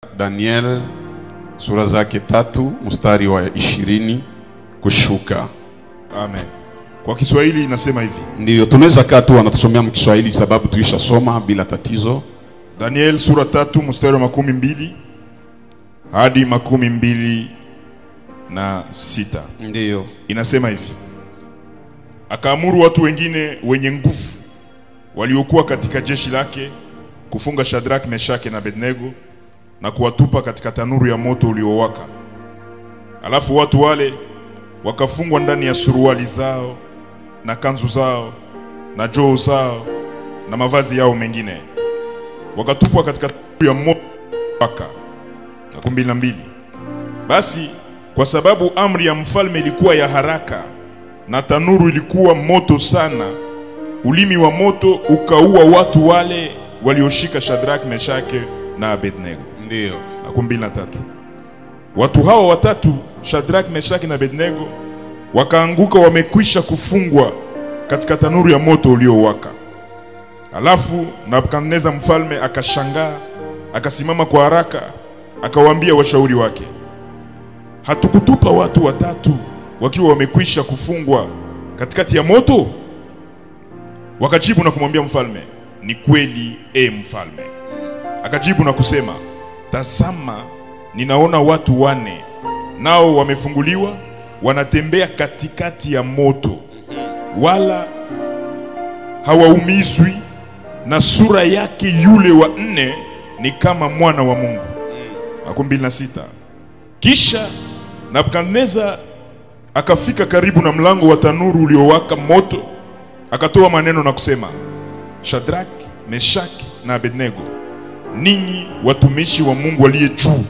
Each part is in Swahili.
Daniel sura zake 3 mstari wa 20 kushuka. Amen. Kwa Kiswahili inasema hivi. Ndio tunaweza kaa tu anatusomea mkiswahili sababu tuisha soma bila tatizo. Daniel sura 3 mstari wa 12 hadi 26. Ndio. Inasema hivi. Akaamuru watu wengine wenye nguvu waliokuwa katika jeshi lake kufunga Shadrach, Meshaki na Abednego na kuwatupa katika tanuru ya moto uliowaka. Alafu watu wale wakafungwa ndani ya suruali zao na kanzu zao na joo zao na mavazi yao mengine, wakatupwa katika tanuru ya moto uliowaka. 12. Basi kwa sababu amri ya mfalme ilikuwa ya haraka na tanuru ilikuwa moto sana, ulimi wa moto ukaua watu wale walioshika Shadrach, Meshaki na Abednego. Ndio. 13. Watu hao watatu, Shadrach, Meshaki na Abednego, wakaanguka wamekwisha kufungwa katika tanuru ya moto uliowaka. Alafu Nebukadneza mfalme akashangaa, akasimama kwa haraka, akawaambia washauri wake, hatukutupa watu watatu wakiwa wamekwisha kufungwa katikati ya moto? Wakajibu na kumwambia mfalme, ni kweli mfalme. Akajibu na kusema, tazama, ninaona watu 4 nao wamefunguliwa, wanatembea katikati ya moto, wala hawaumizwi, na sura yake yule wa 4 ni kama mwana wa Mungu. 26. Kisha Nebukadneza akafika karibu na mlango wa tanuru uliowaka moto, akatoa maneno na kusema, Shadrach, Meshaki na Abednego, ninyi watumishi wa Mungu aliye juu,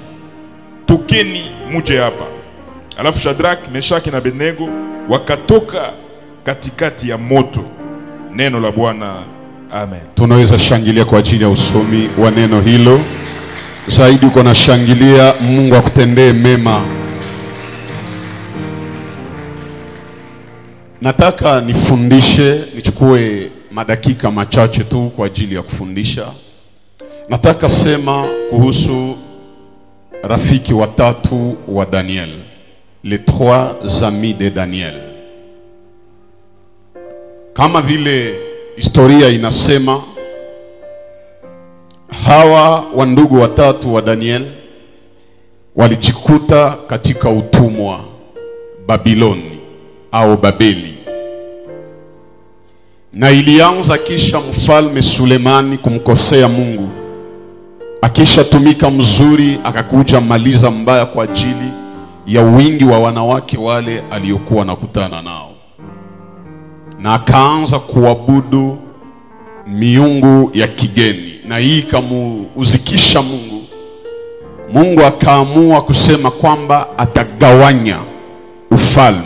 tokeni muje hapa. Alafu Shadrach, Meshaki na Abednego wakatoka katikati ya moto. Neno la Bwana. Amen. Tunaweza shangilia kwa ajili ya usomi wa neno hilo. Zaidi uko na shangilia, Mungu akutendee mema. Nataka nifundishe, nichukue madakika machache tu kwa ajili ya kufundisha. Nataka sema kuhusu rafiki watatu wa Daniel, les 3 amis de Daniel. Kama vile historia inasema, hawa wandugu watatu wa Daniel walijikuta katika utumwa Babiloni au Babeli, na ilianza kisha mfalme Sulemani kumkosea Mungu. Akisha tumika mzuri, akakuja maliza mbaya kwa ajili ya wingi wa wanawake wale aliokuwa nakutana nao, na akaanza kuabudu miungu ya kigeni, na hii kamuuzikisha Mungu. Mungu akaamua kusema kwamba atagawanya ufalme,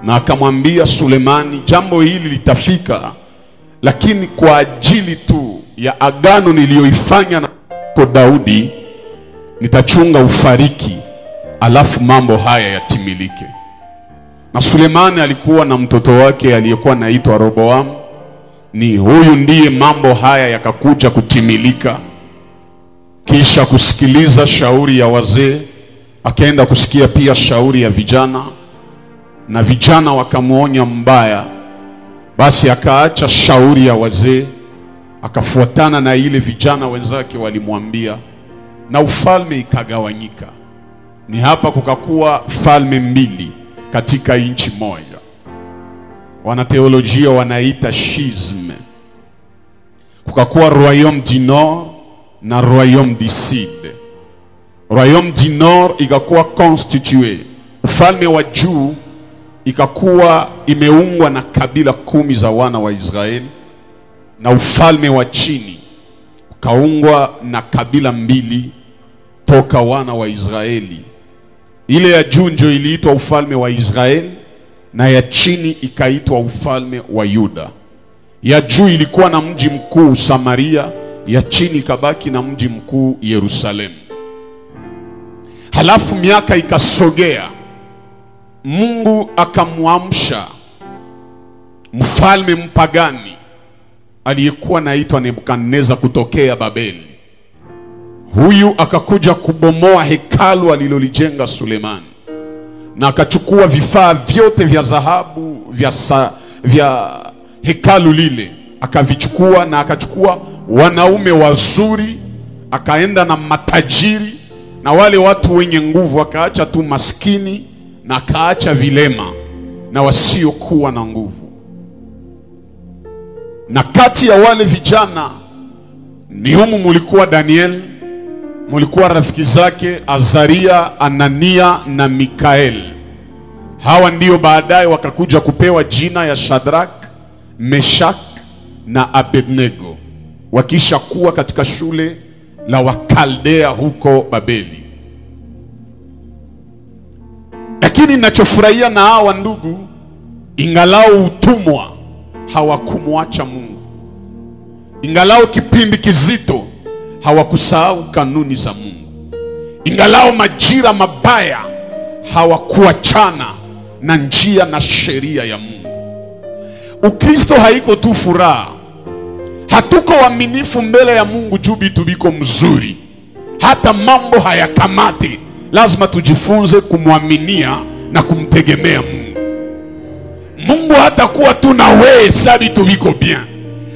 na akamwambia Sulemani, jambo hili litafika, lakini kwa ajili tu ya agano niliyoifanya na Daudi nitachunga ufariki, alafu mambo haya yatimilike. Na Sulemani alikuwa na mtoto wake aliyekuwa anaitwa Roboam. Ni huyu ndiye mambo haya yakakuja kutimilika. Kisha kusikiliza shauri ya wazee, akaenda kusikia pia shauri ya vijana, na vijana wakamuonya mbaya. Basi akaacha shauri ya wazee, akafuatana na ile vijana wenzake walimwambia, na ufalme ikagawanyika. Ni hapa kukakuwa falme 2 katika nchi moja. Wanateolojia wanaita schisme. Kukakuwa Royaume du Nord na Royaume du Sud. Royaume du Nord ikakuwa constitué, ufalme wa juu ikakuwa imeungwa na kabila 10 za wana wa Israeli, na ufalme wa chini ukaungwa na kabila 2 toka wana wa Israeli. Ile ya juu ndio iliitwa ufalme wa Israeli, na ya chini ikaitwa ufalme wa Yuda. Ya juu ilikuwa na mji mkuu Samaria, ya chini ikabaki na mji mkuu Yerusalemu. Halafu miaka ikasogea, Mungu akamwamsha mfalme mpagani aliyekuwa naitwa Nebukadneza kutokea Babeli. Huyu akakuja kubomoa hekalu alilolijenga Sulemani, na akachukua vifaa vyote vya dhahabu vya hekalu lile, akavichukua, na akachukua wanaume wazuri, akaenda na matajiri na wale watu wenye nguvu, akaacha tu maskini, na akaacha vilema na wasiokuwa na nguvu. Na kati ya wale vijana ni humu mulikuwa Daniel, mulikuwa rafiki zake Azaria, Anania na Mikael. Hawa ndio baadaye wakakuja kupewa jina ya Shadrach, Meshach na Abednego, wakisha kuwa katika shule la Wakaldea huko Babeli. Lakini ninachofurahia na hawa ndugu, ingalao utumwa, hawakumwacha Mungu. Ingalao kipindi kizito, hawakusahau kanuni za Mungu. Ingalao majira mabaya, hawakuachana na njia na sheria ya Mungu. Ukristo haiko tu furaha. Hatuko waaminifu mbele ya Mungu juu vitu biko mzuri. Hata mambo hayakamati, lazima tujifunze kumwaminia na kumtegemea Mungu. Mungu hatakuwa tu na wewe sababu vitu biko bien.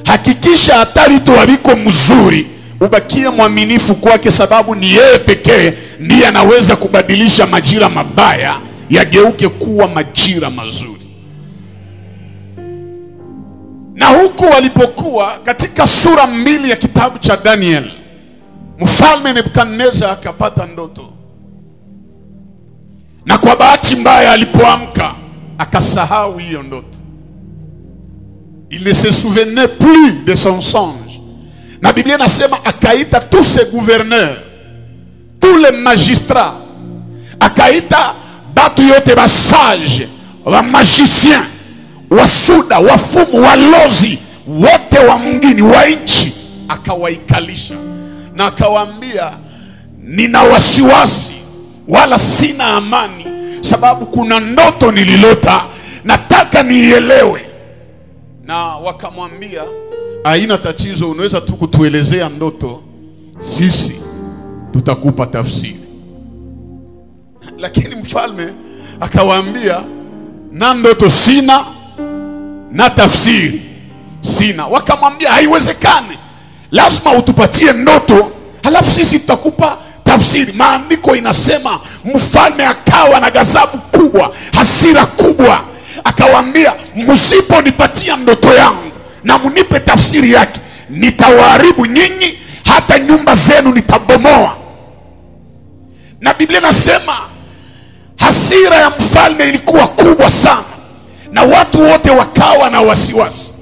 Hakikisha hata vitu haviko mzuri, ubakie mwaminifu kwake, sababu ni yeye pekee ndiye anaweza kubadilisha majira mabaya yageuke kuwa majira mazuri. Na huku walipokuwa katika sura 2 ya kitabu cha Daniel, Mfalme Nebukadnezar akapata ndoto, na kwa bahati mbaya alipoamka akasahau hiyo ndoto. Il ne se souvenait plus de son songe. Na Biblia nasema akaita tous ses gouverneurs, tous les magistrats, akaita batu yote ba sage, wa magicien, wasuda, wafumu, walozi, wote wa mngini, wa nchi, akawaikalisha na akawaambia, nina wasiwasi wala sina amani, sababu kuna ndoto nililota, nataka nielewe. Na wakamwambia, haina tatizo, unaweza tu kutuelezea ndoto, sisi tutakupa tafsiri. Lakini mfalme akawaambia, na ndoto sina na tafsiri sina. Wakamwambia, haiwezekani, lazima utupatie ndoto halafu sisi tutakupa tafsiri. Maandiko inasema mfalme akawa na ghadhabu kubwa, hasira kubwa, akawaambia, msiponipatia ndoto yangu na munipe tafsiri yake, nitawaharibu nyinyi, hata nyumba zenu nitabomoa. Na Biblia nasema hasira ya mfalme ilikuwa kubwa sana, na watu wote wakawa na wasiwasi.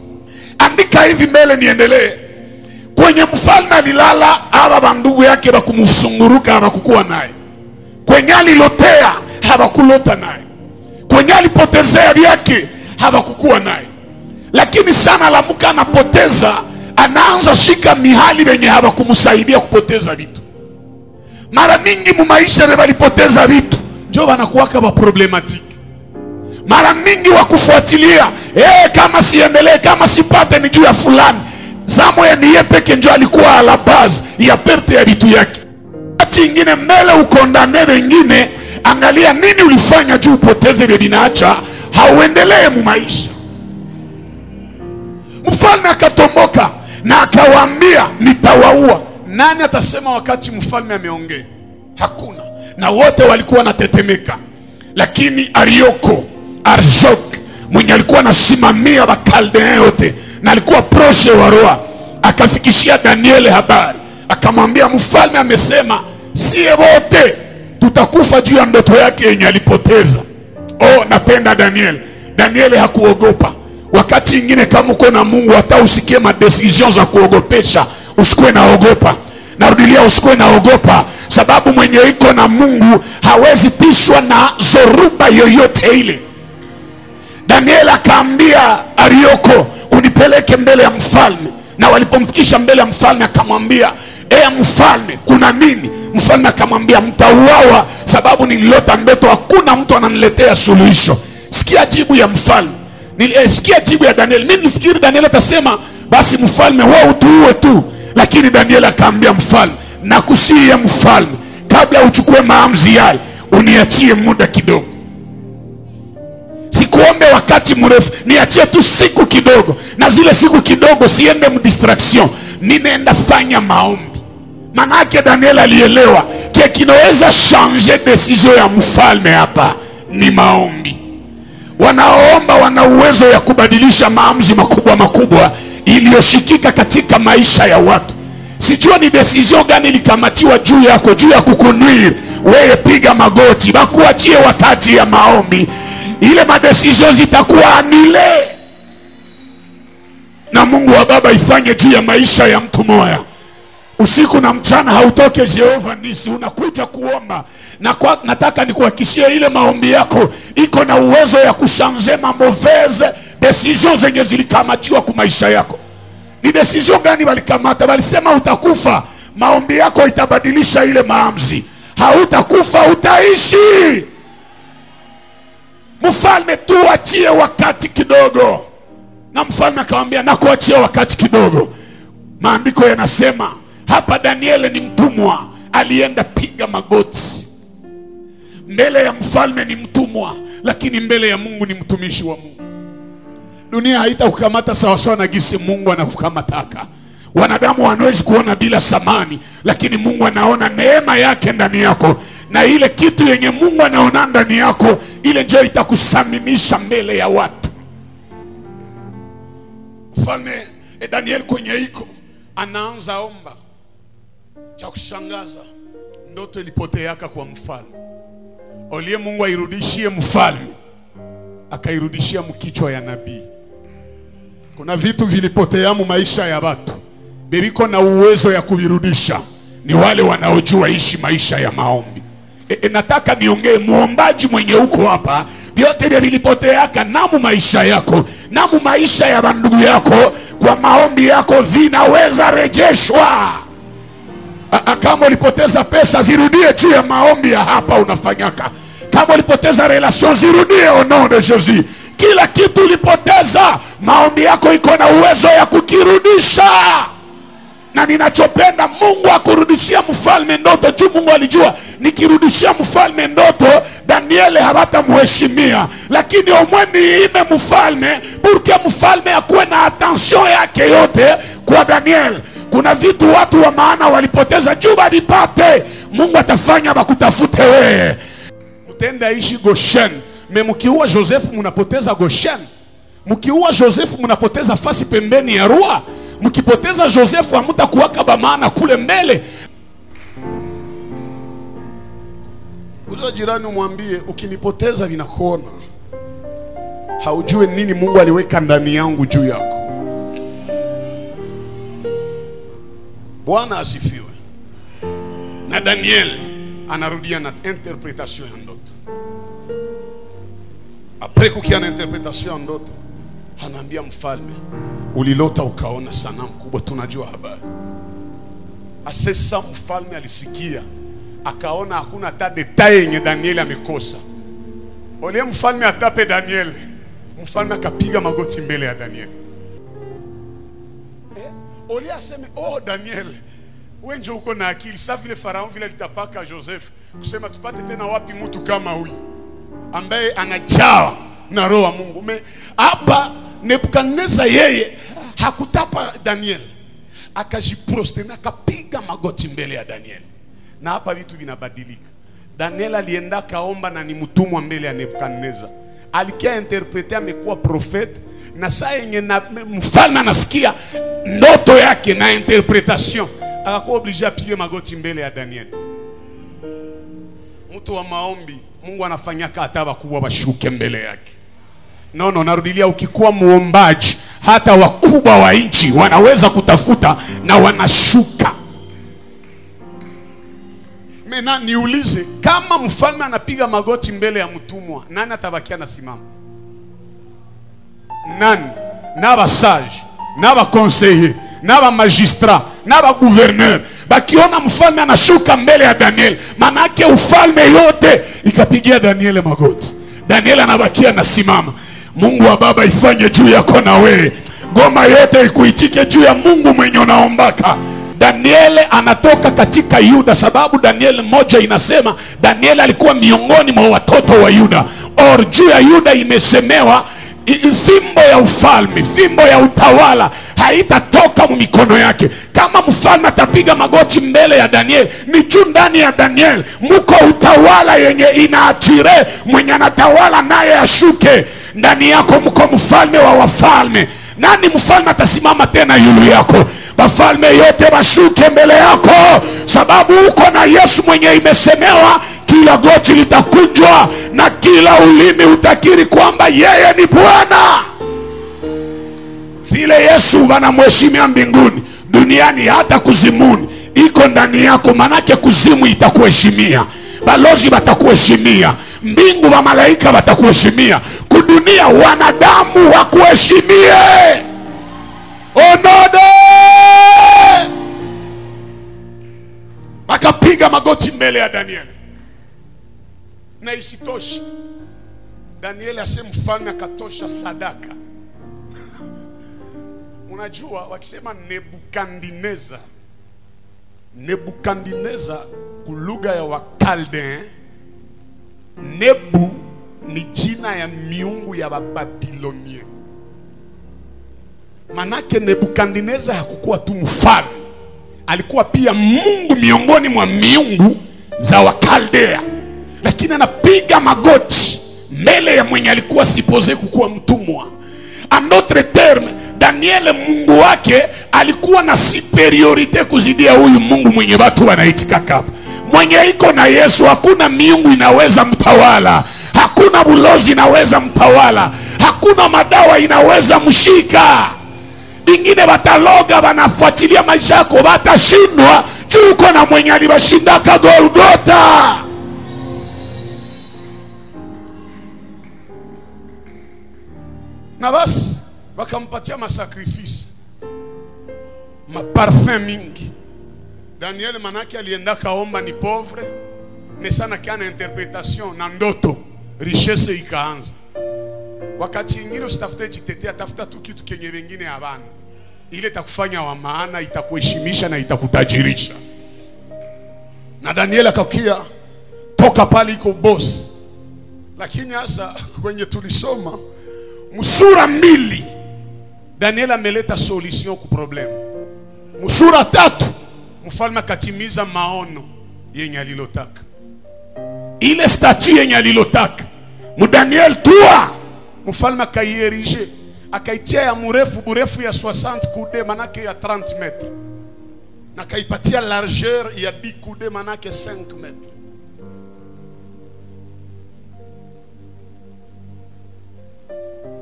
Andika hivi mbele niendelee. Kwenye mfalme alilala, hawa bandugu yake bakumsunguruka habakukuwa naye. Kwenye alilotea habakulota naye. Kwenye alipotezea vyake habakukuwa naye. Lakini sana alamuka anapoteza, anaanza shika mihali wenye habakumsaidia kupoteza vitu. Mara mingi mu maisha walipoteza vitu, ndio wanakuwaka ba problematic. Mara mingi wakufuatilia, kama siendelee, kama sipate ni juu ya fulani. Zamo ya niye peke ndio alikuwa ala base ya perte ya vitu yake. Ati ingine mbele ukondane wengine, angalia nini ulifanya juu upoteze vya binaacha, hauendelee mu maisha. Mfalme akatomboka na akawaambia, nitawaua. Nani atasema wakati mfalme ameongea? Hakuna. Na wote walikuwa natetemeka. Lakini Arioko, Arjok, mwenye alikuwa anasimamia Wakaldea yote na alikuwa proche wa roa, akafikishia Daniel habari. Akamwambia, mfalme amesema sie wote tutakufa juu ya ndoto yake yenye alipoteza. Napenda Daniel. Daniel hakuogopa. Wakati ingine kama uko na Mungu, hata usikie ma decisions za kuogopesha, usikue naogopa. Narudilia, usikue naogopa, sababu mwenye iko na Mungu hawezi tishwa na zoruba yoyote ile. Daniel akaambia Arioko, unipeleke mbele ya mfalme. Na walipomfikisha mbele ya mfalme akamwambia, mfalme, kuna nini? Mfalme akamwambia, mtauawa sababu nililota ndoto, hakuna mtu ananiletea suluhisho. Sikia jibu ya mfalme. Sikia jibu ya Daniel. Mimi nilifikiri Daniel atasema basi mfalme wewe utuue tu, lakini Daniel akaambia mfalme, na kusihi mfalme, kabla uchukue maamuzi yale, uniachie muda kidogo. Sikuombe wakati mrefu, niachie tu siku kidogo, na zile siku kidogo siende mdistraction, ninaenda fanya maombi. Manake Daniel alielewa kile kinaweza changer decision ya mfalme hapa ni maombi. Wanaoomba wana uwezo ya kubadilisha maamuzi makubwa makubwa iliyoshikika katika maisha ya watu. Sijua ni decision gani likamatiwa juu yako, juu ya kukunuiri wewe, piga magoti, bakuachie wakati ya maombi. Ile madecision zitakuwa anile, na Mungu wa Baba ifanye juu ya maisha ya mtu moya. Usiku na mchana hautoke Jehova Nisi, unakuja kuomba. Na nataka nikuhakikishie ile maombi yako iko na uwezo ya kushange mauvaise decisions zenye zilikamatiwa kwa maisha yako. Ni decision gani walikamata? Walisema utakufa, maombi yako itabadilisha ile maamuzi. Hautakufa, utaishi. Mfalme, tuachie wakati kidogo. Na mfalme akamwambia, nakuachia wakati kidogo. Maandiko yanasema hapa Daniel ni mtumwa, alienda piga magoti. Mbele ya mfalme ni mtumwa, lakini mbele ya Mungu ni mtumishi wa Mungu. Dunia haitakukamata sawa sawa na gisi Mungu anakukamataka. Wanadamu wanaweza kuona bila samani, lakini Mungu anaona neema yake ndani yako, na ile kitu yenye Mungu anaona ndani yako, ile ndio itakusaminisha mbele ya watu. Mfalme Daniel kwenye iko anaanza omba. Cha kushangaza, ndoto ilipoteaka kwa mfalme. Olie Mungu airudishie mfalme, akairudishia mkichwa ya nabii. Kuna vitu vilipotea mu maisha ya watu, biriko na uwezo ya kuvirudisha ni wale wanaojua ishi maisha ya maombi. Nataka niongee muombaji mwenye uko hapa, vyote vya vilipoteaka namu maisha yako, namu maisha ya bandugu yako, kwa maombi yako vinaweza rejeshwa. Kama ulipoteza pesa, zirudie juu ya maombi ya hapa unafanyaka. Kama ulipoteza relation, zirudie au nom de Jésus. Kila kitu ulipoteza, maombi yako iko na uwezo ya kukirudisha. Na ninachopenda, Mungu akurudishia mfalme ndoto. Juu Mungu alijua nikirudishia mfalme ndoto, Daniel habata muheshimia, lakini omweni ime mfalme porque mfalme akuwe na attention yake yote kwa Daniel. Kuna vitu watu wa maana walipoteza, juu badipate, Mungu atafanya bakutafute wewe. Mutenda ishi Goshen, mkiua Joseph munapoteza Goshen. Mkiua Joseph munapoteza fasi pembeni ya rua. Mkipoteza Joseph hamutakuwaka ba maana kule mbele. Uza jirani umwambie, ukinipoteza vinakuona, haujue nini Mungu aliweka ndani yangu juu yako. Bwana asifiwe. Na Daniel anarudia na interpretation ya ndoto. Après kukia na interpretation ya ndoto, anaambia mfalme, ulilota ukaona sanamu kubwa, tunajua habari. Asesa mfalme alisikia, akaona hakuna hata detail yenye Daniel amekosa. Ole mfalme atape Daniel, mfalme akapiga magoti mbele ya Daniel. Ole aseme, oh Daniel, wewe ndio uko na akili. Sasa vile Farao vile litapaka Joseph kusema tupate tena wapi mtu kama huyu ambaye anajawa na roho wa Mungu. Hapa Nebukadneza yeye hakutapa Daniel, akajiprostena, akapiga magoti mbele ya Daniel. Na hapa vitu vinabadilika. Daniel alienda kaomba na ni mtumwa mbele ya Nebukadneza. Alikia interprete, amekuwa profete, na saa yenye mfalme anasikia ndoto yake na interpretation, akakuwa obligé apige magoti mbele ya Daniel. Mtu wa maombi, Mungu anafanyaka hata wakubwa washuke mbele yake. No, narudilia, ukikuwa muombaji, hata wakubwa wa nchi wanaweza kutafuta na wanashuka. Mena niulize, kama mfalme anapiga magoti mbele ya mtumwa, nani atabakia na simama? Nani? Na ba sage, na ba conseiller, na ba magistrat, na ba gouverneur bakiona mfalme anashuka mbele ya Daniel, manake ufalme yote ikapigia Daniel magoti. Daniel anabakia na simama. Mungu wa Baba ifanye juu yako na wewe. Goma yote ikuitike juu ya Mungu mwenye unaombaka. Daniel anatoka katika Yuda, sababu Daniel moja inasema Daniel alikuwa miongoni mwa watoto wa Yuda. Or juu ya Yuda imesemewa fimbo ya ufalme, fimbo ya utawala haitatoka mikono yake. Kama mfalme atapiga magoti mbele ya Daniel, ni juu ndani ya Daniel muko utawala yenye inaatire mwenye anatawala naye ashuke. Ndani yako mko mfalme wa wafalme. Nani mfalme atasimama tena yulu yako? Wafalme yote bashuke mbele yako, sababu uko na Yesu mwenye imesemewa kila goti litakunjwa na kila ulimi utakiri kwamba yeye ni Bwana. Vile Yesu wanamheshimia mbinguni, duniani hata kuzimuni iko ndani yako, manake kuzimu itakuheshimia, balozi watakuheshimia, mbingu wa malaika watakuheshimia, kudunia wanadamu wakuheshimie. Onode! Wakapiga magoti mbele ya Daniel. Na isitoshi, Daniel asema mfalme akatosha sadaka. Unajua wakisema Nebukadneza kulugha ya Wakalde, Nebu ni jina ya miungu ya Babilonia. Manake Nebukadneza hakukuwa tu mfalme, alikuwa pia mungu miongoni mwa miungu za Wakaldea. Lakini anapiga magoti mbele ya mwenye alikuwa sipoze kukuwa mtumwa. En d'autres termes, Daniel mungu wake alikuwa na superiorite kuzidia huyu mungu mwenye watu wanaitika kapa. Mwenye iko na Yesu hakuna miungu inaweza mtawala, hakuna bulozi inaweza mtawala, hakuna madawa inaweza mshika. Bingine bataloga wanafuatilia maisha yako batashindwa, chuko na mwenye alibashindaka Golgotha. Na basi wakampatia masakrifisi, maparfum mingi. Daniel manake alienda kaomba ni pauvre, mesana kiana interpretation na ndoto, richesse ikaanza. Wakati ingine usitafute jitetea, tafuta tu kitu kenye wengine habana. Ile itakufanya wa maana, itakuheshimisha na itakutajirisha. Na Daniel akakia toka pale iko boss. Lakini hasa kwenye tulisoma Musura 2 Daniel ameleta solution ku problem. Musura 3 mfalme akatimiza maono yenye alilotaka. Ile statue yenye alilotaka mu Daniel 3 mfalme akaierige, akaitia ya burefu ya 60 kude manake ya 30 metre, na kaipatia largeur ya 10 kude manake 5 metre.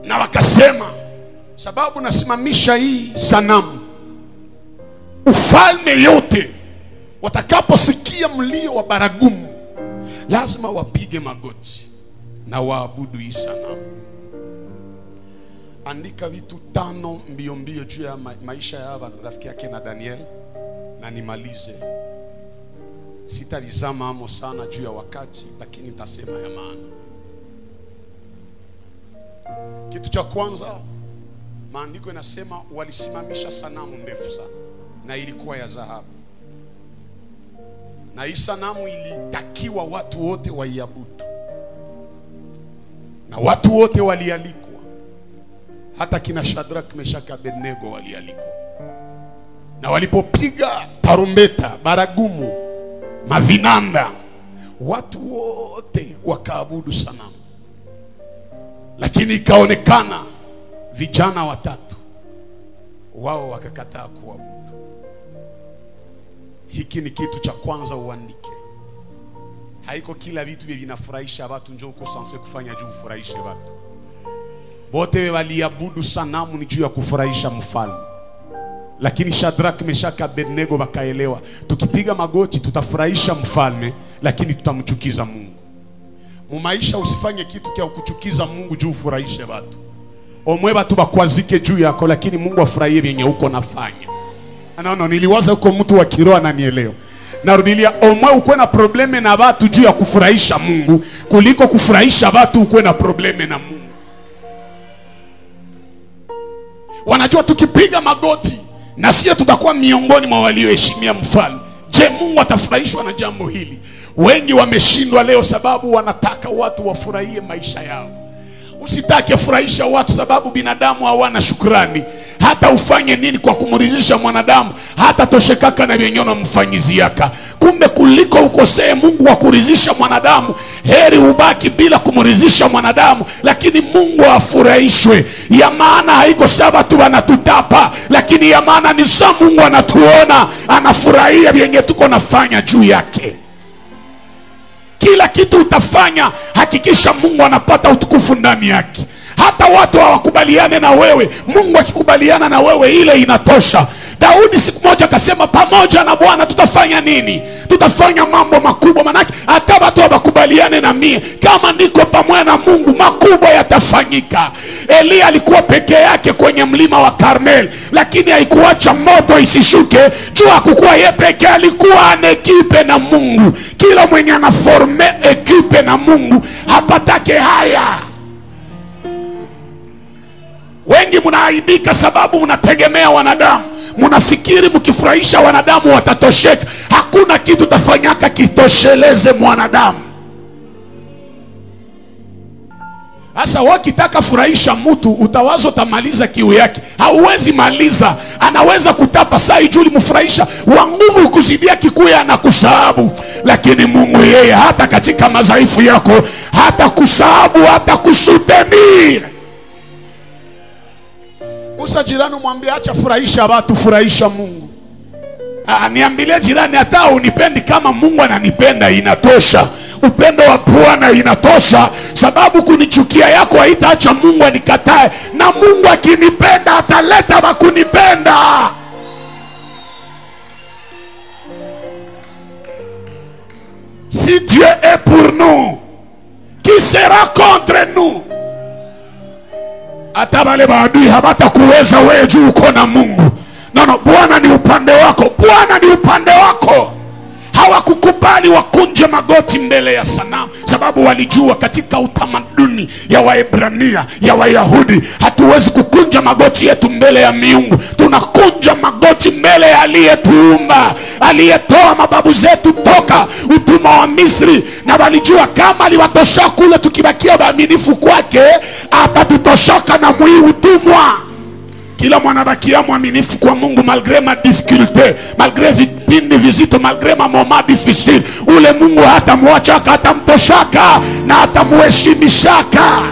Na wakasema sababu nasimamisha hii sanamu, ufalme yote watakaposikia mlio wa baragumu lazima wapige magoti na waabudu hii sanamu. Andika vitu 5 mbio mbio juu ya maisha ya rafiki yake na Daniel na nimalize. Sitalizama amo sana juu ya wakati, lakini nitasema ya maana. Kitu cha kwanza, maandiko inasema walisimamisha sanamu ndefu sana na ilikuwa ya dhahabu. Na hii sanamu ilitakiwa watu wote waiabudu. Na watu wote walialikwa. Hata kina Shadrach, Meshach, Abednego walialikwa. Na walipopiga tarumbeta, baragumu, mavinanda, watu wote wakaabudu sanamu. Lakini ikaonekana vijana 3 wao wakakataa kuabudu. Hiki ni kitu cha kwanza uandike. Haiko kila vitu vinafurahisha watu njoo uko sanse kufanya juu ufurahishe watu. Bote waliabudu sanamu ni juu ya kufurahisha mfalme. Lakini Shadrach, Meshach, Abednego wakaelewa, tukipiga magoti tutafurahisha mfalme, lakini tutamchukiza Mungu. Mumaisha usifanye kitu kia kuchukiza Mungu juu ufurahishe watu. Omwe watu bakwazike juu yako, lakini Mungu afurahie yenye uko nafanya. Anaona niliwaza uko mtu wa kiroho ananielewa. Narudilia, omwe uko na probleme na watu juu ya kufurahisha Mungu kuliko kufurahisha watu uko na probleme na Mungu. Wanajua tukipiga magoti na sisi tutakuwa miongoni mwa walioheshimia mfalme. Je, Mungu atafurahishwa na jambo hili? Wengi wameshindwa leo sababu wanataka watu wafurahie maisha yao. Usitake furahisha watu sababu binadamu hawana shukrani. Hata ufanye nini kwa kumridhisha mwanadamu, hata toshekaka na vyenye unamfanyiziaka. Kumbe kuliko ukosee Mungu wa kuridhisha mwanadamu, heri ubaki bila kumridhisha mwanadamu lakini Mungu afurahishwe. Ya maana haiko sababu tu wanatutapa, lakini ya maana ni sawa Mungu anatuona, anafurahia vyenye tuko nafanya juu yake. Kila kitu utafanya, hakikisha Mungu anapata utukufu ndani yake. Hata watu hawakubaliane na wewe, Mungu akikubaliana na wewe ile inatosha. Daudi siku moja akasema, pamoja na Bwana tutafanya nini? Tutafanya mambo makubwa. Manake hata watu hawakubaliane na mie, kama niko pamoja na Mungu makubwa yatafanyika. Elia alikuwa peke yake kwenye mlima wa Karmel, lakini haikuacha moto isishuke. Jua kukuwa yeye peke, alikuwa anekipe na Mungu. Kila mwenye anaforme ekipe na Mungu hapatake haya. Wengi mnaaibika sababu mnategemea wanadamu. Mnafikiri mkifurahisha wanadamu watatosheka. Hakuna kitu tafanyaka kitosheleze mwanadamu. Asa wakitaka furahisha mtu, utawazo tamaliza kiu yake. Hauwezi maliza. Anaweza kutapa saa ijuli mfurahisha, wa nguvu ukuzidia kikuya na kusahabu. Lakini Mungu yeye hata katika madhaifu yako hata kusahabu, hata kusutenir. Usa jirani mwambie acha furahisha watu, furahisha Mungu. Niambilie jirani, hata unipendi kama Mungu ananipenda inatosha. Upendo wa Bwana inatosha, sababu kunichukia yako haitaacha Mungu anikatae. Na Mungu akinipenda ataleta wakunipenda. Si Dieu est pour nous, qui sera contre nous? Hata wale maadui habata kuweza wewe juu uko na Mungu. No, Bwana ni upande wako. Bwana ni upande wako. Hawakukubali wakunje magoti mbele ya sanamu, sababu walijua katika utamaduni ya Waebrania, ya Wayahudi, hatuwezi kukunja magoti yetu mbele ya miungu. Tunakunja magoti mbele ya aliyetuumba, aliyetoa mababu zetu toka utumwa wa Misri. Na walijua kama aliwatosha kule, tukibakia waaminifu kwake atatutoshoka na mwi utumwa. Kila mwanabakia mwaminifu kwa Mungu malgré ma difficulté, malgré vipindi vizito, malgré ma moment difficile, ule Mungu hata muachaka, hata mtoshaka na hata muheshimishaka.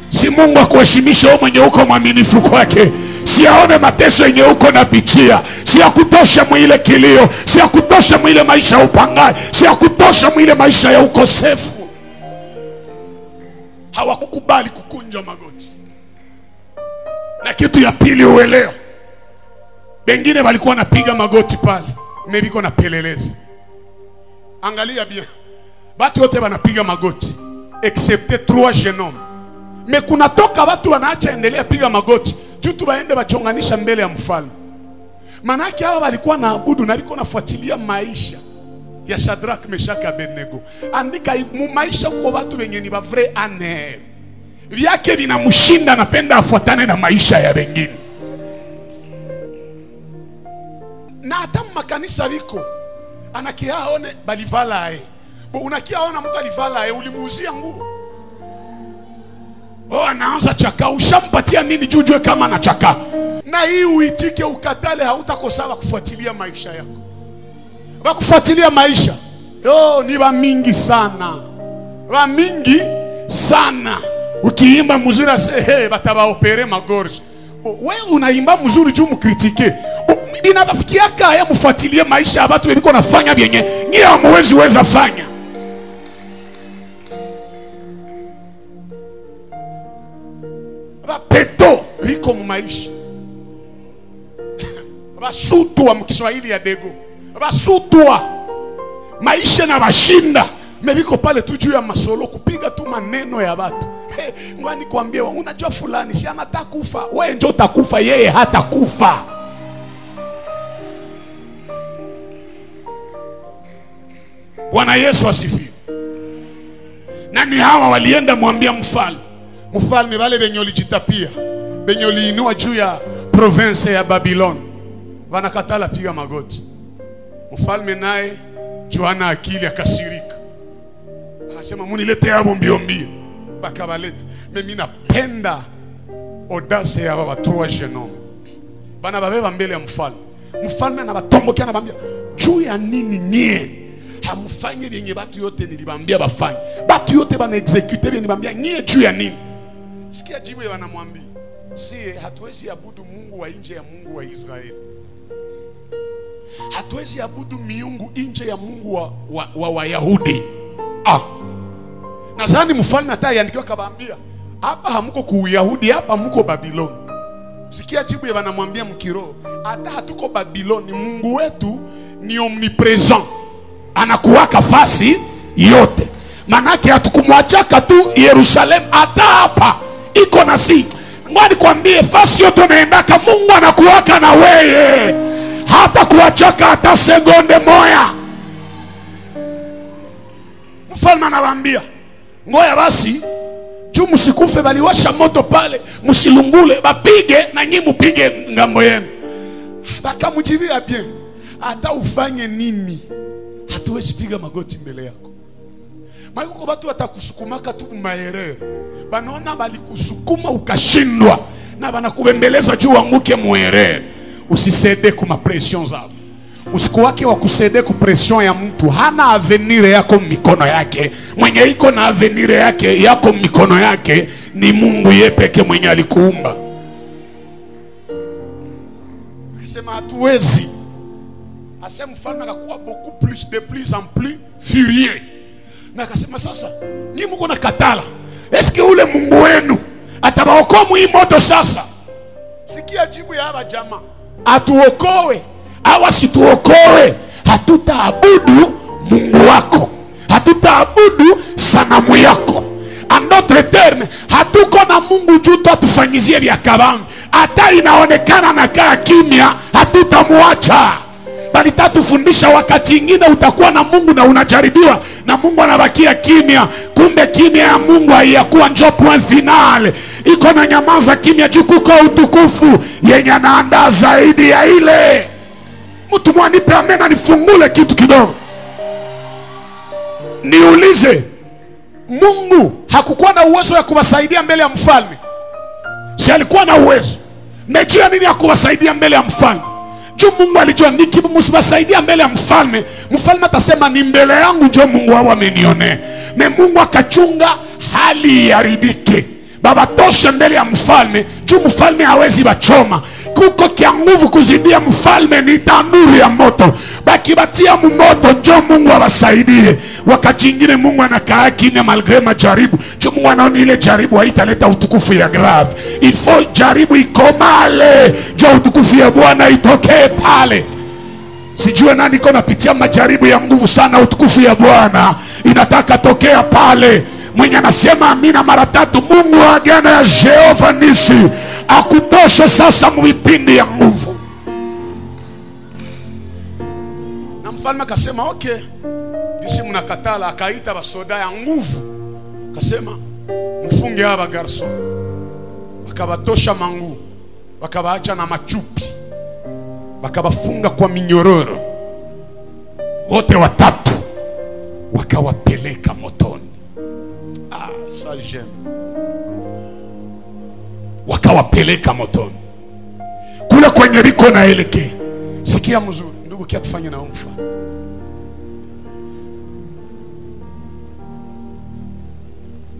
Si Mungu akuheshimisha wewe mwenye uko mwaminifu kwake. Si aone mateso yenye uko napitia, si akutosha mwile kilio, si akutosha mwile maisha ya upangai, si akutosha mwile maisha ya ukosefu. Hawakukubali kukunja magoti. Na kitu ya pili uelewa, wengine walikuwa napiga magoti pale, mebiko na peleleza. Angalia bien, watu wote wanapiga magoti excepte 3 jeunes hommes. Me kuna toka watu wanaacha endelea piga magoti juu tu waende wachonganisha mbele ya mfalme. Manake hawa walikuwa naabudu na walikuwa nafuatilia maisha ya Shadrach, Meshach na Abednego. Andika maisha kwa watu wenye ni ba vrai ane. Vyake vinamshinda, anapenda afuatane na maisha ya wengine. Na hata makanisa viko anakia aone balivala ae. Unakia aona mtu alivala ae, ulimuuzia nguo. Anaanza chaka, ushampatia nini jujue kama anachaka. Na hii uitike ukatale, hautakosawa kufuatilia maisha yako. Kufuatilia maisha ni wa mingi sana, wa mingi sana. Ukiimba mzuri batabaopere magorge, wewe unaimba mzuri juu mkritike. Inabafikiaka ya mfuatilie maisha ya watu webiko nafanya vyenye nyie hamwezi weza fanya. Bapeto biko maisha. Basutwa mkiswahili ya dego. Basutwa maisha na bashinda. Mebiko pale tu juu ya masolo kupiga tu maneno ya watu. Ngwani kuambia, unajua fulani si anataka kufa, wewe ndio utakufa, yeye hata kufa. Bwana Yesu asifiwe. Nani hawa walienda mwambia mfalme? Mfalme wale wenye walijitapia, wenye waliinua juu ya province ya Babylon. Wanakatala piga magoti. Mfalme naye Joana akili akasirika. Akasema munilete hapo mbio mbio. Bakabalete. Mimi napenda audace ya baba trois jeunes hommes. Bana babeba mbele ya mfalme. Mfalme anabatombokia anabambia, "Juu ya nini nyie hamfanye yenye batu yote nilibambia bafanye? Batu yote bana execute bien nilibambia nyie juu ya nini?" Sikia jibu ya wanamwambia, "Si hatuwezi abudu Mungu wa nje ya Mungu wa Israeli. Hatuwezi abudu miungu nje ya Mungu wa Wayahudi." Nadhani mfalme atayandikiwa kabambia, "Hapa hamuko ku Uyahudi, hapa muko Babiloni." Sikia jibu ya wanamwambia mkiro, "Hata hatuko Babiloni, Mungu wetu ni omnipresent. Anakuwaka fasi yote. Manake hatukumwachaka tu Yerusalem, hata hapa iko nasi." Ngoja nikwambie, fasi yote unaendaka Mungu anakuwaka na wewe. Hata kuachaka hata sekunde moja. Mfalme anawaambia, "Ngoja basi, juu msikufe baliwasha moto pale, msilungule, bapige na nyinyi mpige ngambo yenu." Bakamjibia bien, "Hata ufanye nini, hatuwezi piga magoti mbele yako." Maana kwa watu watakusukumaka tu maerere. Banaona balikusukuma ukashindwa na banakubembeleza juu anguke muerere. Usisede kuma pression zao. Usiku wake wa kusede ku pression ya mtu. Hana avenir yako mikono yake. Mwenye iko na avenir yako mikono yake ni Mungu yeye peke mwenye alikuumba. Akasema hatuwezi. Asema mfalme akakuwa beaucoup plus en plus furieux. Na akasema sasa, nyinyi mko na katala. Eske ule Mungu wenu atabaokoa hii moto sasa? Sikia jibu ya hawa jamaa. Atuokoe awa situokoe, hatutaabudu Mungu wako, hatutaabudu sanamu yako. En d'autres termes, hatuko na Mungu juu tufanyizie vya kabambi. Hata inaonekana nakaa kimya, hatutamwacha. Bali tatufundisha wakati ingine utakuwa na Mungu na unajaribiwa na Mungu anabakia kimya. Kumbe kimya ya Mungu haiyakuwa njo point final. Iko na nyamaza kimya juu kuko utukufu yenye anaandaa zaidi ya ile. Mtu mwanipe amena nifungule kitu kidogo. Niulize, Mungu hakukuwa na uwezo ya kuwasaidia mbele ya mfalme? Si alikuwa na uwezo. Mejua nini ya kuwasaidia mbele ya mfalme? Juu Mungu alijua msibasaidia mbele ya mfalme, mfalme atasema ni mbele yangu ndio Mungu wao amenione. Na Mungu akachunga hali iharibike. Baba tosha mbele ya mfalme, juu mfalme hawezi bachoma. Kuko kia nguvu kuzidia mfalme ni tanuru ya moto. Bakibatia moto ndio Mungu awasaidie. Wakati ingine Mungu anakaa kimya malgré majaribu. Juu Mungu anaona ile jaribu haitaleta utukufu ya grave. Il faut jaribu ikomale, ndio utukufu ya Bwana itokee pale. Sijue nani kona pitia majaribu ya nguvu sana, utukufu ya Bwana inataka tokea pale. Mwenye anasema amina mara tatu, Mungu wa agano ya Jehova Nisi akutoshe sasa mwipindi ya nguvu. Na mfalme akasema okay, bisi mnakatala. Akaita basoda ya nguvu, akasema mfunge haba garso. Wakabatosha mangu, wakabaacha na machupi, wakabafunga kwa minyororo. Wote watatu wakawapeleka motoni. Ça j'aime. Wakawapeleka motoni kule kwenye liko naelekea. Sikia mzuri ndugu, kia tufanye na umfa.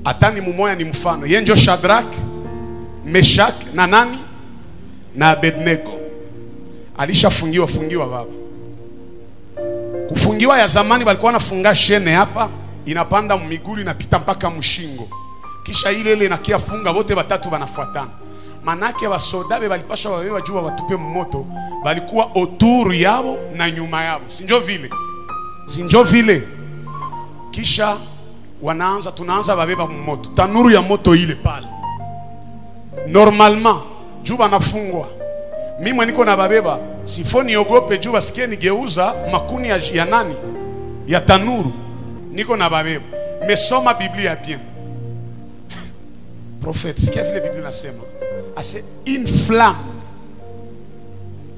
Atani mumoya ni mfano. Yenjo Shadrach, Meshach na nani? Na Abednego. Alishafungiwa baba. Kufungiwa ya zamani walikuwa wanafunga shene hapa, inapanda miguu inapita mpaka mshingo. Kisha ile inakia funga, wote watatu wanafuatana. Manake wasodabe walipasha wawewa jua watupe mmoto, walikuwa autour yao na nyuma yao. Sinjo vile. Kisha tunaanza wabeba mmoto. Tanuru ya moto ile pale. Normalement, juba nafungwa. Mimi niko na babeba, sifoni ogope juba sikie nigeuza makuni ya nani? Ya tanuru. Niko na babeba. Mesoma Biblia bien. Prophète, sikia vile Biblia nasema. Ase une flamme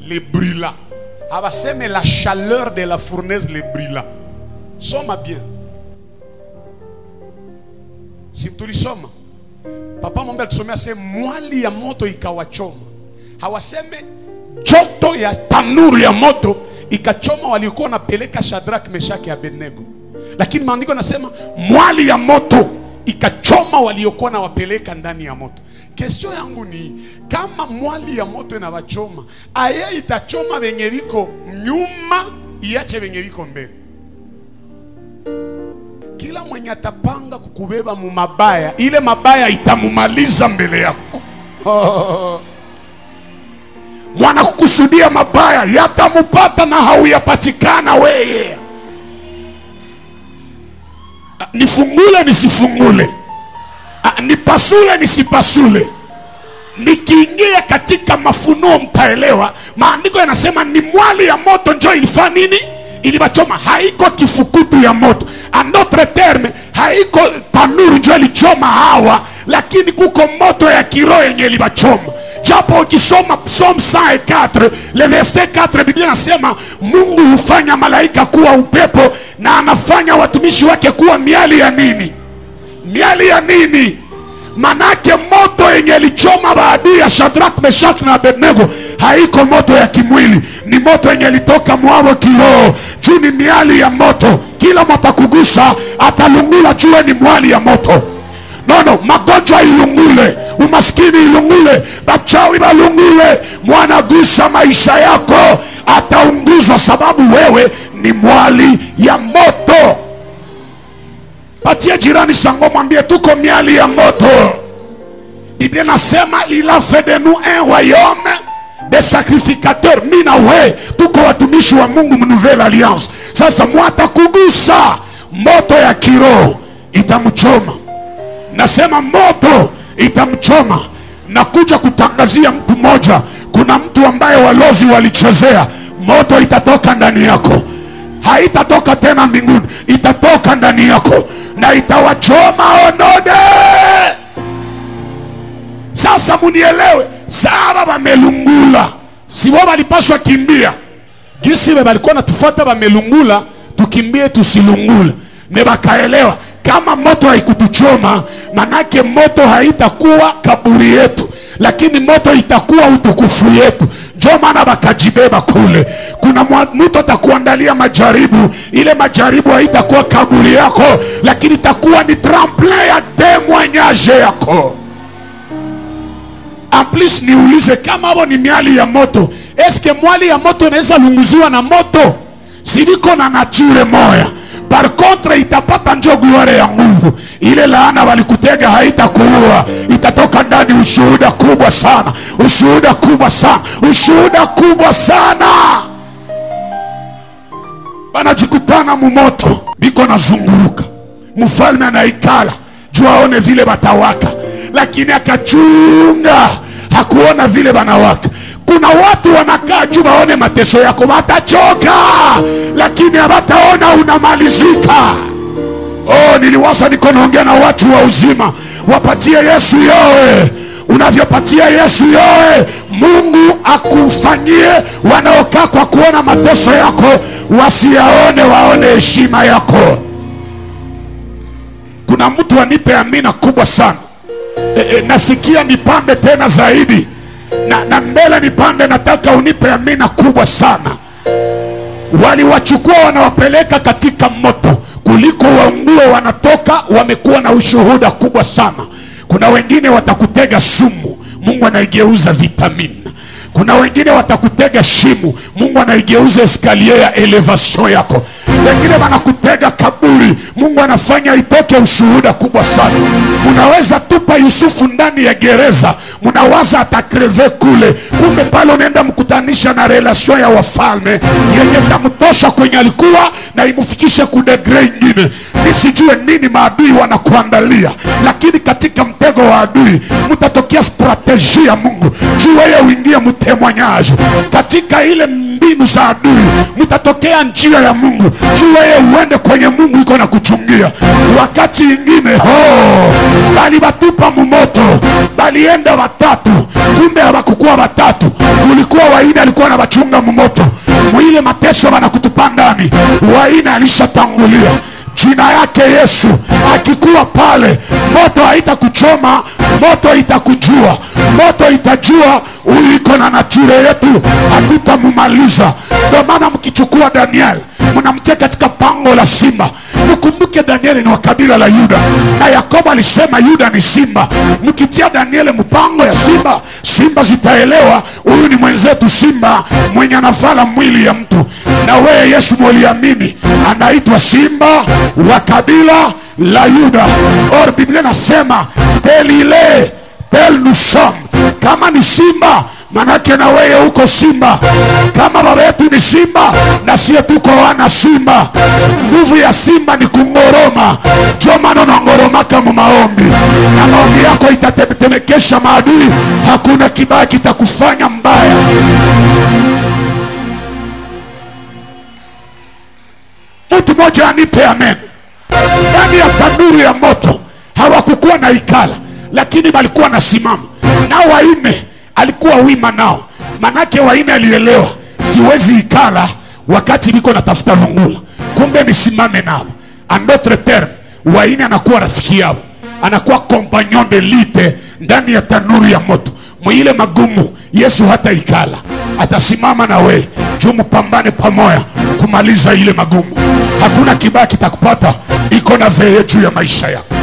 les brûla. Abaseme la chaleur de la fournaise les brûla. Soma bien. Si tulisoma, papa mwambia tusomea se mwali ya moto ikawachoma. Hawaseme joto ya tanuru ya moto ikachoma walikuwa napeleka Shadrach, Meshaki, Abednego. Lakini maandiko nasema mwali ya moto ikachoma waliokuwa na wapeleka ndani ya moto. Question yangu ni kama mwali ya moto inawachoma, aye itachoma wenye viko nyuma, iache wenye viko mbele. Kila mwenye atapanga kukubeba mu mabaya, ile mabaya itamumaliza mbele yako. Mwana kukusudia mabaya yatamupata na hauyapatikana weye. Nifungule nisifungule, nipasule nisipasule, nikiingia katika mafunuo mtaelewa. Maandiko yanasema ni mwali ya moto njoo ilifanya nini? Ilibachoma. Haiko kifukutu ya moto, en d'autres termes haiko tanuru njoo ilichoma hawa, lakini kuko moto ya kiroho yenye ilibachoma. Japo ukisoma Psalm 104 le verset 4, Biblia inasema Mungu hufanya malaika kuwa upepo na anafanya watumishi wake kuwa miali ya nini? Miali ya nini? Manake moto yenye ilichoma baadhi ya Shadrach, Meshach na Abednego haiko moto ya kimwili, ni moto yenye ilitoka mwao kiroho. Juu ni miali ya moto, kila matakugusa atalungula, juu ni mwali ya moto. No, magonjwa ilungule, umaskini ilungule, bachawi balungule, mwanagusa maisha yako ataunguzwa, sababu wewe ni mwali ya moto. Patia jirani sango, mwambie tuko miali ya moto. Biblia nasema il a fait de nous un royaume de sacrificateurs. Mina we tuko watumishi wa Mungu nouvelle alliance. Sasa mwata kugusa moto ya kiroho itamchoma. Nasema moto itamchoma. Na kuja kutangazia mtu moja, kuna mtu ambaye walozi walichezea, moto itatoka ndani yako. Haitatoka tena mbinguni, itatoka ndani yako na itawachoma onode. Sasa munielewe, sawa bamelungula, si wao walipaswa kimbia. Gisi walikuwa natufuata bamelungula, tukimbie tusilungula. Nebakaelewa kama moto haikutuchoma, manake moto haitakuwa kaburi yetu, lakini moto itakuwa utukufu yetu. Ndio maana bakajibeba kule. Kuna mtu atakuandalia majaribu, ile majaribu haitakuwa kaburi yako, lakini itakuwa ni tremplin ya témoignage yako. En plus niulize, kama hapo ni miali ya moto, eske mwali ya moto inaweza lunguziwa na moto? Siliko na nature moya. Par contre itapata njo gloire ya nguvu. Ile laana walikutega haitakuua, itatoka ndani. Ushuhuda kubwa sana, ushuhuda kubwa sana, ushuhuda kubwa sana. Banajikutana mumoto, biko nazunguruka, mfalme anaikala juu aone vile batawaka, lakini akachunga hakuona vile banawaka. Kuna watu wanakaa juu waone mateso yako, watachoka lakini hawataona unamalizika. Niliwaza niko naongea na watu wa uzima, wapatie Yesu yoe. Unavyopatia Yesu yoe, Mungu akufanyie. Wanaokaa kwa kuona mateso yako wasiyaone, waone heshima yako. Kuna mtu anipe amina kubwa sana. Nasikia nipande tena zaidi na mbele nipande, nataka unipe amina kubwa sana. Waliwachukua wanawapeleka katika moto, kuliko waungue wanatoka, wamekuwa na ushuhuda kubwa sana. Kuna wengine watakutega sumu, Mungu anaigeuza vitamini. Kuna wengine watakutega shimu, Mungu anaigeuza escalier ya elevation yako. Wengine wanakutega kaburi, Mungu anafanya itoke ushuhuda kubwa sana. Unaweza tupa Yusufu ndani ya gereza, munawaza atakreve kule, kumbe pale unaenda mkutanisha na relation ya wafalme yenye tamtosha kwenye alikuwa na imufikishe kudegre ingine. Nisijue nini maadui wanakuandalia, lakini katika mtego wa adui mutatokea strategia ya Mungu juu wewe uingie mtemwanyaje. Katika ile mbinu za adui mutatokea njia ya Mungu juu wewe uende kwenye Mungu iko na kuchungia. Wakati ingine bali batupa mumoto, bali enda watatu, kumbe hawakukuwa watatu, kulikuwa waine alikuwa na wachunga mmoto. Mwile mateso wanakutupa ndani, waine alishatangulia. Jina yake Yesu akikuwa pale, moto haitakuchoma, moto itakujua, moto itajua uliko na nature yetu, hatutamumaliza. Ndio maana mkichukua Daniel mnamtia katika pango la simba. Mkumbuke Daniel ni wa kabila la Yuda, na Yakobo alisema Yuda ni simba. Mkitia Daniel mpango ya simba, simba zitaelewa huyu ni mwenzetu simba mwenye anafala mwili ya mtu. Na wewe Yesu mwaliamini anaitwa simba wa kabila la Yuda. Or Biblia nasema telile tel nusom, kama ni simba manake na wewe uko simba. Kama baba yetu ni simba na sisi tuko wana simba. Nguvu ya simba ni kungoroma. Ndio maana unangoroma kama maombi, na maombi yako itatetemekesha maadui. Hakuna kibaya kitakufanya mbaya. Mtu mmoja anipe amen. Ndani ya tanuru ya moto hawakukuwa na ikala, lakini walikuwa na simama. Na waine alikuwa wima nao, manake waine alielewa siwezi ikala wakati niko natafuta lungula, kumbe nisimame nao. En d'autres termes, waine anakuwa rafiki yao, anakuwa compagnon de lite ndani ya tanuru ya moto. Mwile magumu Yesu hata ikala, atasimama na we juu mpambane pamoja kumaliza ile magumu. Hakuna kibaya kitakupata, iko na veye juu ya maisha yako.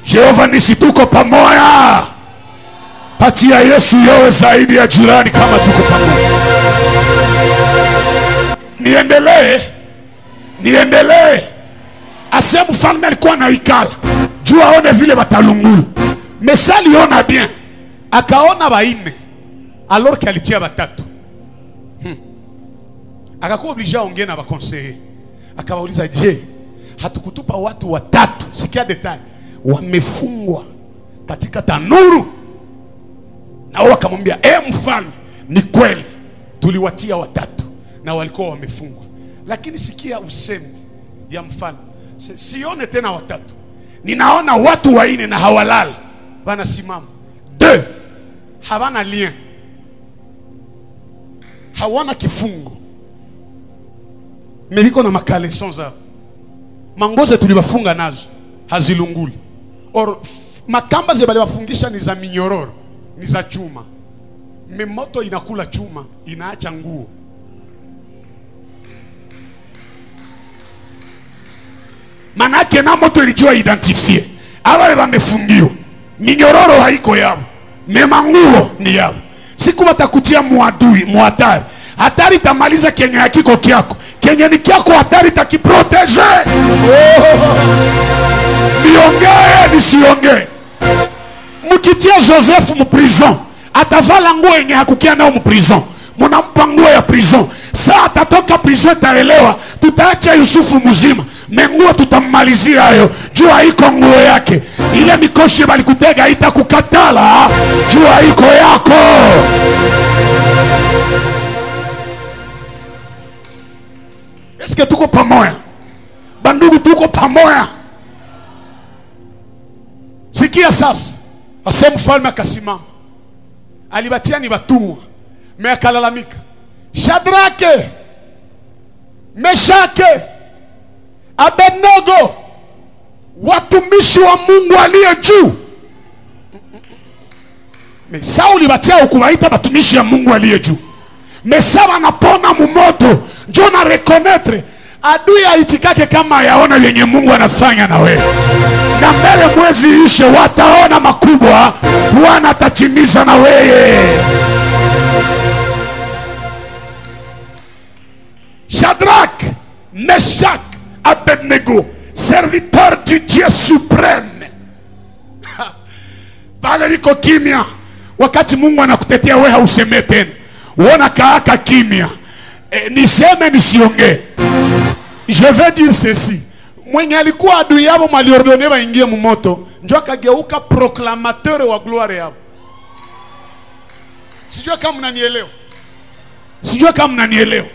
Jehova nisi tuko pamoja. Patia Yesu yowe zaidi ya jirani kama tuko pamoja. Niendelee. Ase mfalme alikuwa na ikala juu aone vile batalungulu. Mesali ona bien, akaona baine alors que alitia batatu. Akakuwa obligé ongea na bakonseiller. Akawauliza, je, hatukutupa watu watatu? Sikia detail, wamefungwa katika tanuru. Na wao akamwambia, mfalme, ni kweli tuliwatia watatu na walikuwa wamefungwa, lakini sikia usemi ya mfalme, sione tena watatu, ninaona watu waine na hawalala wanasimama. 2 hawana lien, hawana kifungo, meliko na makaleson zao. Mangoze tuliwafunga nazo hazilunguli. Or makamba zebali wafungisha ni za minyororo, ni za chuma. Memoto inakula chuma, inaacha nguo. Manake na moto ilijua identifie awa wamefungiwa. Minyororo haiko yao, memanguo ni yao. Siku watakutia muadui, muhatari. Hatari tamaliza kenye hakiko kiako, kenye ni kiako hatari takiprotege. Niongee nisiongee, mkitia Joseph mprison, atavala nguo yenye hakukia nao mprison, munampa nguo ya prison. Saa atatoka prison taelewa, tutaacha Yusufu mzima, menguo tutamalizia hayo, jua iko nguo yake. Ile mikoshi balikutega itakukatala, jua iko yako. Eske tuko pamoja? Bandugu, tuko pamoja? Sikia sasa, ase mfalme akasimama, alibatia ni batumwa, me akalalamika, Shadrake, Meshake, Abednego, watumishi wa Mungu aliye juu. Sauli batia ukuwaita batumishi ya Mungu aliye juu. Mesawa napona mumoto, njo na reconnaître adui aitikake kama yaona yenye Mungu anafanya na wewe. Na mbele mwezi ishe wataona makubwa Bwana atatimiza na wewe. Shadrach, Meshach, Abednego, serviteur du Dieu suprême. Pale liko kimya. Wakati Mungu anakutetea wewe hauseme tena, uona kaaka kimya. Niseme nisiongee. Je vais dire ceci. Mwenye alikuwa adui yao maliordone waingie mumoto, ndio akageuka proclamateur wa gloire yao. Sijua kama mnanielewa.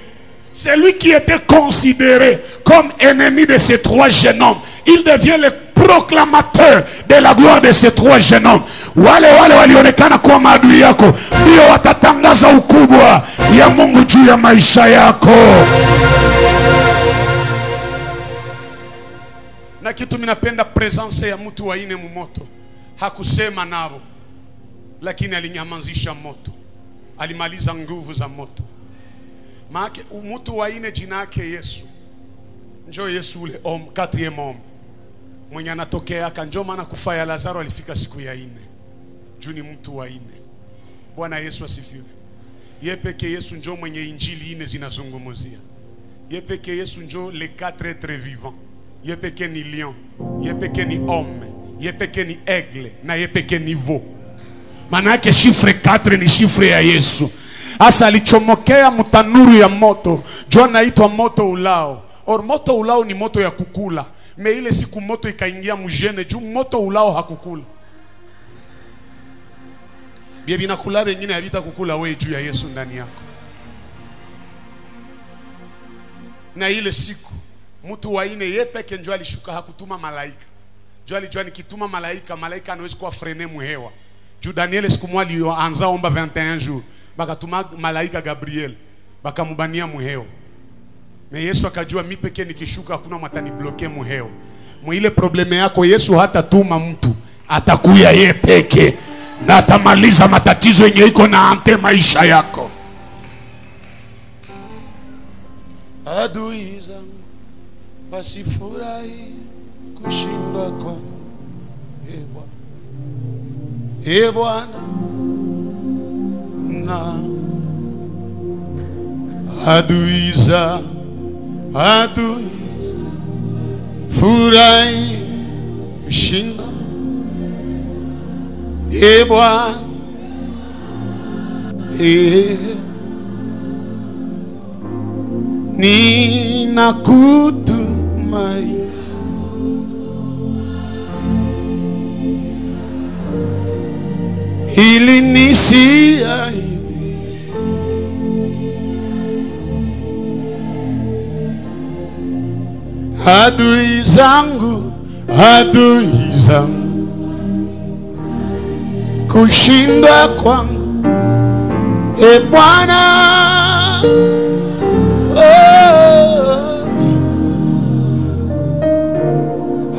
Celui qui était considéré comme ennemi de ces 3 jeunes hommes, il devient le proclamateurs de la gloire de ces trois jeunes hommes. Wale walionekana kuwa maadui yako ndio watatangaza ukubwa ya Mungu juu ya maisha yako. Na kitu minapenda presence ya mtu wa ine mumoto. Hakusema nao, lakini alinyamazisha moto. Alimaliza nguvu za moto. Maana mtu wa ine jina yake Yesu. Njoo Yesu ule homme, quatrième homme. Mwenye anatokea kanjo maana kufa ya Lazaro alifika siku ya ine. Juu ni mtu wa ine. Bwana Yesu asifiwe. Yeye peke Yesu njoo mwenye injili ine zinazungumzia. Yeye peke Yesu njoo les quatre êtres vivants. Yeye peke ni lion, yeye peke ni homme, yeye peke ni aigle na yeye peke ni veau. Maana yake chiffre 4 ni chiffre ya Yesu. Asa alichomokea mtanuru ya moto, jua naitwa moto ulao. Or moto ulao ni moto ya kukula. Me ile siku moto ikaingia mjene, juu moto ulao hakukula. Bia binakula wengine habita kukula wewe juu ya Yesu ndani yako. Na ile siku mtu wa ine yeye peke njoo alishuka, hakutuma malaika. Njoo alijua nikituma malaika, malaika anaweza kuwa frene muhewa. Juu Daniel siku mwali anza omba 21 jours. Bakatuma malaika Gabriel, bakamubania muheo. Na Yesu akajua mimi peke nikishuka hakuna matani bloke muheo. Mwile probleme yako Yesu hata tuma mtu, atakuya yeye peke na atamaliza matatizo yenye iko na ante maisha yako. Adui zangu wasifurahi kushindwa kwangu. Ee Bwana na adui furahi kushinda. Ee Bwana ninakutumai. Ili nisiaibe. Adui zangu kushindwa kwangu. Ee Bwana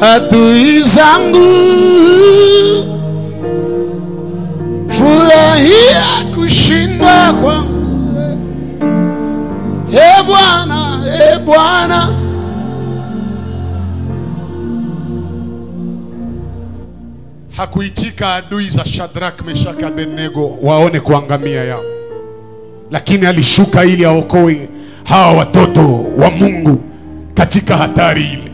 adui zangu furahia kushindwa kwangu. Ee Bwana hakuitika adui za Shadrach, Meshach, Abednego waone kuangamia yao, lakini alishuka ili aokoe hawa watoto wa Mungu katika hatari ile.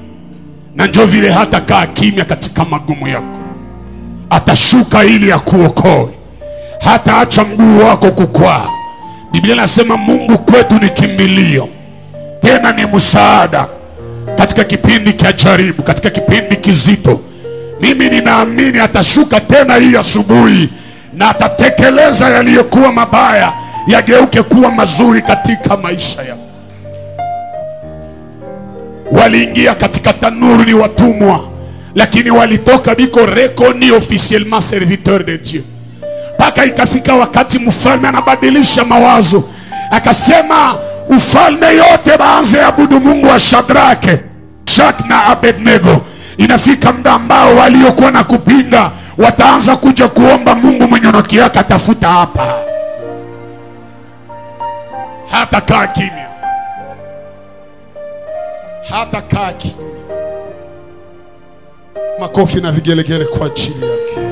Na njoo vile hata kaa kimya katika magumu yako, atashuka ili akuokoe. Hata acha mguu wako kukwaa. Biblia inasema Mungu kwetu ni kimbilio, tena ni msaada katika kipindi cha jaribu, katika kipindi kizito. Mimi ninaamini atashuka tena hii asubuhi na atatekeleza yaliyokuwa mabaya yageuke kuwa mazuri katika maisha yako. Waliingia katika tanuru ni watumwa, lakini walitoka biko reconnus officiellement serviteur de Dieu. Paka ikafika wakati mfalme anabadilisha mawazo, akasema ufalme yote baanze abudu Mungu wa Shadrach, Meshach na Abednego. Inafika muda ambao waliokuwa na kupinga wataanza kuja kuomba Mungu mwenye nokiaka tafuta hapa. Hata kaa kimya. Hata kaa kimya. Makofi na vigelegele kwa ajili yake.